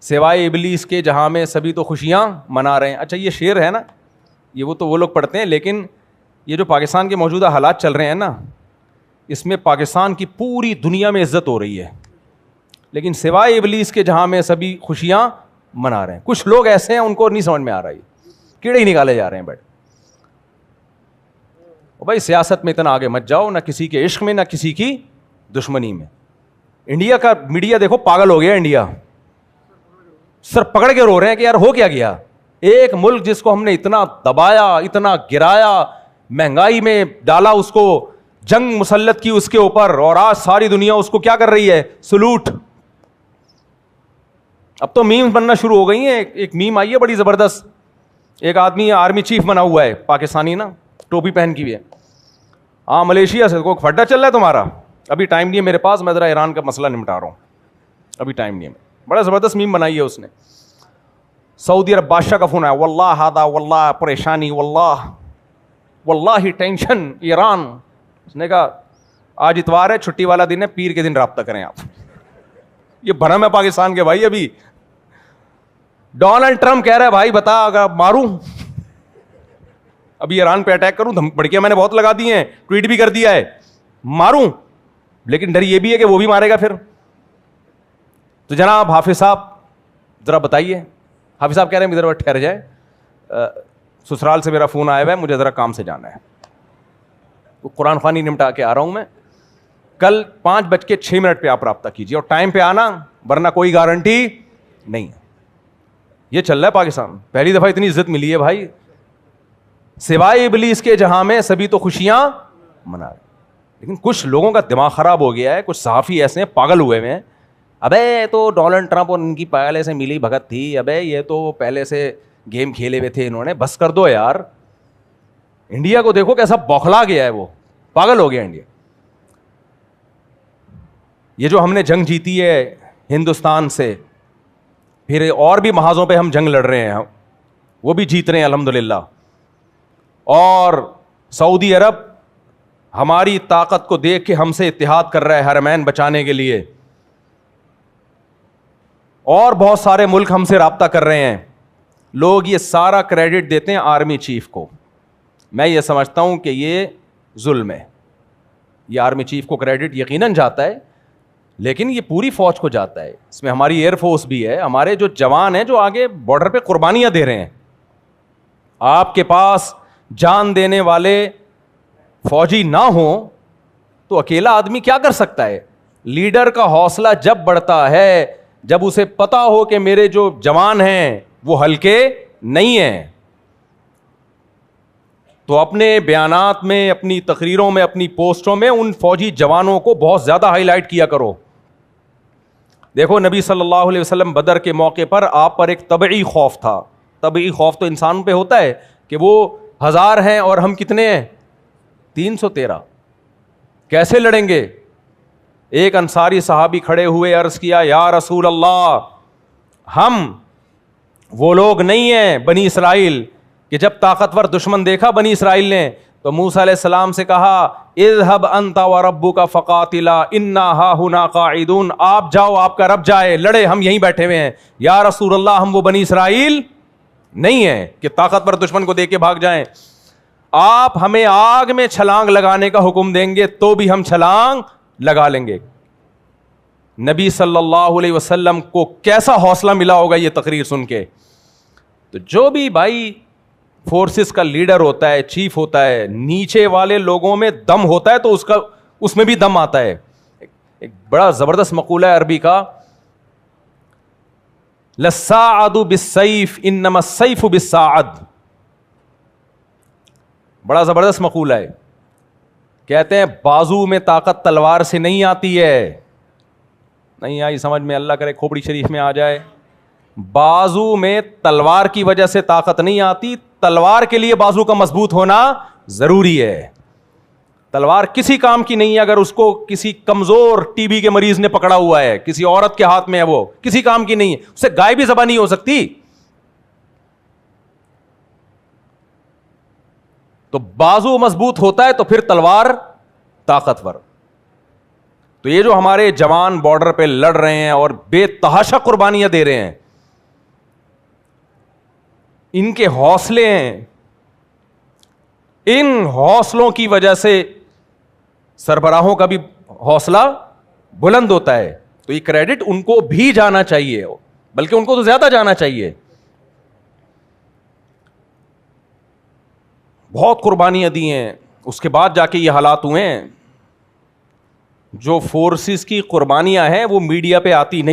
سوائے ابلیس کے جہاں میں سبھی تو خوشیاں منا رہے ہیں. اچھا یہ شعر ہے نا, یہ وہ لوگ پڑھتے ہیں, لیکن یہ جو پاکستان کے موجودہ حالات چل رہے ہیں نا, اس میں پاکستان کی پوری دنیا میں عزت ہو رہی ہے, لیکن سوائے ابلیس کے جہاں میں سبھی خوشیاں منا رہے ہیں. کچھ لوگ ایسے ہیں ان کو نہیں سمجھ میں آ رہا ہے, کیڑے ہی نکالے جا رہے ہیں. بھائی سیاست میں اتنا آگے مت جاؤ, نہ کسی کے عشق میں نہ کسی کی دشمنی میں. انڈیا کا میڈیا دیکھو پاگل ہو گیا, انڈیا سر پکڑ کے رو رہے ہیں کہ یار ہو کیا گیا. ایک ملک جس کو ہم نے اتنا دبایا, اتنا گرایا, مہنگائی میں ڈالا, اس کو جنگ مسلط کی اس کے اوپر, اور آج ساری دنیا اس کو کیا کر رہی ہے, سلوٹ. اب تو میم بننا شروع ہو گئی ہیں. ایک میم آئی ہے بڑی زبردست, ایک آدمی آرمی چیف بنا ہوا ہے پاکستانی نا, ٹوپی پہن کی ہوئی ہے. ہاں ملیشیا سے کوئی پھڈا چل رہا ہے تمہارا, ابھی ٹائم نہیں ہے میرے پاس, میں ذرا ایران کا مسئلہ نمٹا رہا ہوں, ابھی ٹائم نہیں ہے. بڑا زبردست میم بنائی ہے اس نے. سعودی عرب بادشاہ کا فون آیا, واللہ ہادا واللہ پریشانی, واللہ ٹینشن ایران. اس نے کہا آج اتوار ہے, چھٹی والا دن ہے, پیر کے دن رابطہ کریں آپ. یہ بھرم ہے پاکستان کے بھائی. ابھی ڈونلڈ ٹرمپ کہہ رہا ہے بھائی بتا اگر ماروں, ابھی ایران پہ اٹیک کروں, بڑکیاں میں نے بہت لگا دی ہیں, ٹویٹ بھی کر دیا ہے, ماروں, لیکن ڈر یہ بھی ہے کہ وہ بھی مارے گا پھر. تو جناب حافظ صاحب ذرا بتائیے. حافظ صاحب کہہ رہے ہیں ادھر ٹھہر جائے, سسرال سے میرا فون آیا ہوا ہے, مجھے ذرا کام سے جانا ہے, قرآن خوانی نمٹا کے آ رہا ہوں میں. کل 5:06 پہ آپ رابطہ کیجیے, اور ٹائم پہ آنا, ورنہ کوئی گارنٹی نہیں. یہ چل رہا ہے پاکستان. پہلی دفعہ اتنی عزت ملی ہے بھائی. سوائے ابلیس کے جہاں میں سبھی تو خوشیاں منا رہے. لیکن کچھ لوگوں کا دماغ خراب ہو گیا ہے, کچھ صحافی ایسے ہیں پاگل ہوئے ہیں, ابے تو ڈونلڈ ٹرمپ اور ان کی پہلے سے ملی بھگت تھی, ابے یہ تو پہلے سے گیم کھیلے ہوئے تھے انہوں نے, بس کر دو یار. انڈیا کو دیکھو کیسا بوکھلا گیا ہے, وہ پاگل ہو گیا انڈیا. یہ جو ہم نے جنگ جیتی ہے ہندوستان سے, پھر اور بھی محاذوں پہ ہم جنگ لڑ رہے ہیں, وہ بھی جیت رہے ہیں الحمدللہ. اور سعودی عرب ہماری طاقت کو دیکھ کے ہم سے اتحاد کر رہا ہے حرمین بچانے کے لیے, اور بہت سارے ملک ہم سے رابطہ کر رہے ہیں. لوگ یہ سارا کریڈٹ دیتے ہیں آرمی چیف کو. میں یہ سمجھتا ہوں کہ یہ ظلم ہے. یہ آرمی چیف کو کریڈٹ یقیناً جاتا ہے, لیکن یہ پوری فوج کو جاتا ہے. اس میں ہماری ایئر فورس بھی ہے, ہمارے جو جوان ہیں جو آگے بارڈر پہ قربانیاں دے رہے ہیں. آپ کے پاس جان دینے والے فوجی نہ ہوں تو اکیلا آدمی کیا کر سکتا ہے. لیڈر کا حوصلہ جب بڑھتا ہے جب اسے پتا ہو کہ میرے جو جوان ہیں وہ ہلکے نہیں ہیں, تو اپنے بیانات میں, اپنی تقریروں میں, اپنی پوسٹوں میں ان فوجی جوانوں کو بہت زیادہ ہائی لائٹ کیا کرو. دیکھو نبی صلی اللہ علیہ وسلم بدر کے موقع پر آپ پر ایک طبعی خوف تھا. طبعی خوف تو انسان پہ ہوتا ہے کہ وہ 1000 ہیں اور ہم کتنے ہیں, 313, کیسے لڑیں گے. ایک انصاری صحابی کھڑے ہوئے, عرض کیا یا رسول اللہ, ہم وہ لوگ نہیں ہیں بنی اسرائیل کہ جب طاقتور دشمن دیکھا بنی اسرائیل نے تو موسیٰ علیہ السلام سے کہا اذهب انت وربک فقاتلا انا ہاہنا قاعدون, آپ جاؤ آپ کا رب جائے, لڑے ہم یہیں بیٹھے ہوئے ہیں. یا رسول اللہ ہم وہ بنی اسرائیل نہیں ہیں کہ طاقتور دشمن کو دیکھ کے بھاگ جائیں. آپ ہمیں آگ میں چھلانگ لگانے کا حکم دیں گے تو بھی ہم چھلانگ لگا لیں گے. نبی صلی اللہ علیہ وسلم کو کیسا حوصلہ ملا ہوگا یہ تقریر سن کے. تو جو بھی بھائی فورسز کا لیڈر ہوتا ہے, چیف ہوتا ہے, نیچے والے لوگوں میں دم ہوتا ہے تو اس میں بھی دم آتا ہے. ایک بڑا زبردست مقولہ ہے عربی کا, للساعد بالسیف انما السیف بالساعد. بڑا زبردست مقولہ ہے. کہتے ہیں بازو میں طاقت تلوار سے نہیں آتی ہے. نہیں آئی سمجھ میں, اللہ کرے کھوپڑی شریف میں آ جائے. بازو میں تلوار کی وجہ سے طاقت نہیں آتی, تلوار کے لیے بازو کا مضبوط ہونا ضروری ہے. تلوار کسی کام کی نہیں ہے اگر اس کو کسی کمزور ٹی بی کے مریض نے پکڑا ہوا ہے, کسی عورت کے ہاتھ میں ہے, وہ کسی کام کی نہیں ہے. اسے گائے بھی ذبح نہیں ہو سکتی. تو بازو مضبوط ہوتا ہے تو پھر تلوار طاقتور. تو یہ جو ہمارے جوان بارڈر پہ لڑ رہے ہیں اور بے تحاشا قربانیاں دے رہے ہیں, ان کے حوصلے ہیں, ان حوصلوں کی وجہ سے سربراہوں کا بھی حوصلہ بلند ہوتا ہے. تو یہ کریڈٹ ان کو بھی جانا چاہیے, بلکہ ان کو تو زیادہ جانا چاہیے. بہت قربانیاں دی ہیں, اس کے بعد جا کے یہ حالات ہوئے ہیں. جو فورسز کی قربانیاں ہیں وہ میڈیا پہ آتی نہیں.